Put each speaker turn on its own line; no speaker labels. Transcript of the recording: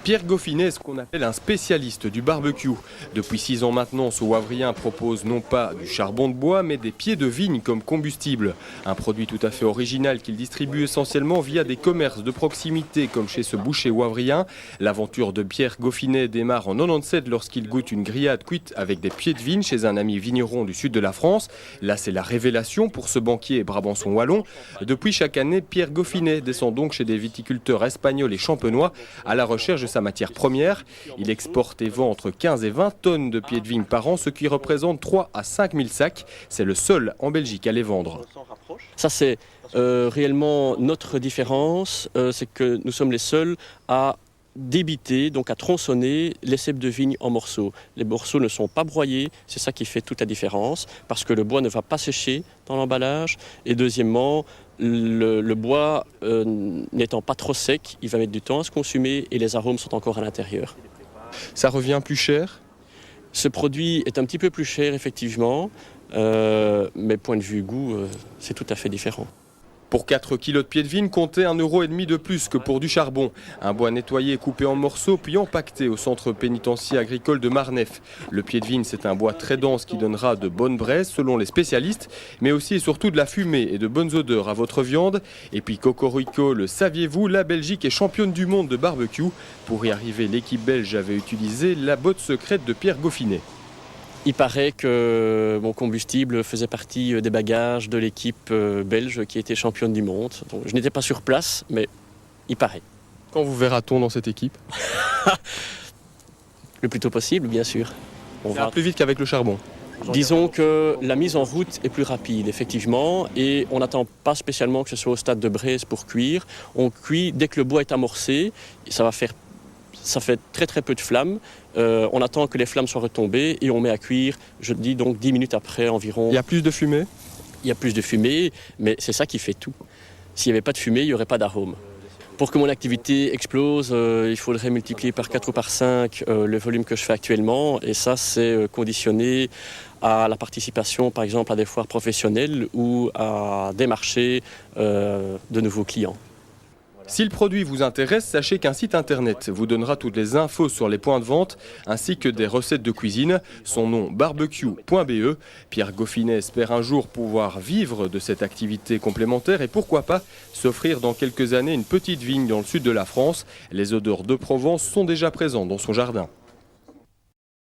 Pierre Goffinet est ce qu'on appelle un spécialiste du barbecue. Depuis 6 ans maintenant, ce Wavriens propose non pas du charbon de bois, mais des pieds de vigne comme combustible. Un produit tout à fait original qu'il distribue essentiellement via des commerces de proximité comme chez ce boucher wavrien. L'aventure de Pierre Goffinet démarre en 97 lorsqu'il goûte une grillade cuite avec des pieds de vigne chez un ami vigneron du sud de la France. Là, c'est la révélation pour ce banquier brabançon wallon. Depuis chaque année, Pierre Goffinet descend donc chez des viticulteurs espagnols et champenois à la recherche de sa matière première. Il exporte et vend entre 15 et 20 tonnes de pieds de vigne par an, ce qui représente 3 à 5 000 sacs. C'est le seul en Belgique à les vendre.
Ça, c'est réellement notre différence, c'est que nous sommes les seuls à débiter, donc à tronçonner les cèpes de vigne en morceaux. Les morceaux ne sont pas broyés, c'est ça qui fait toute la différence, parce que le bois ne va pas sécher dans l'emballage. Et deuxièmement, le bois n'étant pas trop sec, il va mettre du temps à se consumer et les arômes sont encore à l'intérieur.
Ça revient plus cher ?
Ce produit est un petit peu plus cher, effectivement, mais point de vue goût, c'est tout à fait différent.
Pour 4 kilos de pieds de vigne, comptez 1,5 € de plus que pour du charbon. Un bois nettoyé, coupé en morceaux, puis empaqueté au centre pénitentiaire agricole de Marneffe. Le pied de vigne, c'est un bois très dense qui donnera de bonnes braises selon les spécialistes, mais aussi et surtout de la fumée et de bonnes odeurs à votre viande. Et puis Cocorico, le saviez-vous, la Belgique est championne du monde de barbecue. Pour y arriver, l'équipe belge avait utilisé la botte secrète de Pierre Goffinet.
Il paraît que mon combustible faisait partie des bagages de l'équipe belge qui était championne du monde. Donc, je n'étais pas sur place, mais il paraît.
Quand vous verra-t-on dans cette équipe ?
Le plus tôt possible, bien sûr.
On va plus vite qu'avec le charbon.
Disons que la mise en route est plus rapide, effectivement, et on n'attend pas spécialement que ce soit au stade de braise pour cuire. On cuit dès que le bois est amorcé, et ça fait très très peu de flammes. On attend que les flammes soient retombées et on met à cuire, je dis donc 10 minutes après environ.
Il y a plus de fumée ?
Il y a plus de fumée, mais c'est ça qui fait tout. S'il n'y avait pas de fumée, il n'y aurait pas d'arôme. Pour que mon activité explose, il faudrait multiplier par 4 ou par 5 le volume que je fais actuellement. Et ça, c'est conditionné à la participation, par exemple, à des foires professionnelles ou à des marchés de nouveaux clients.
Si le produit vous intéresse, sachez qu'un site internet vous donnera toutes les infos sur les points de vente ainsi que des recettes de cuisine. Son nom barbecue.be. Pierre Goffinet espère un jour pouvoir vivre de cette activité complémentaire et pourquoi pas s'offrir dans quelques années une petite vigne dans le sud de la France. Les odeurs de Provence sont déjà présentes dans son jardin.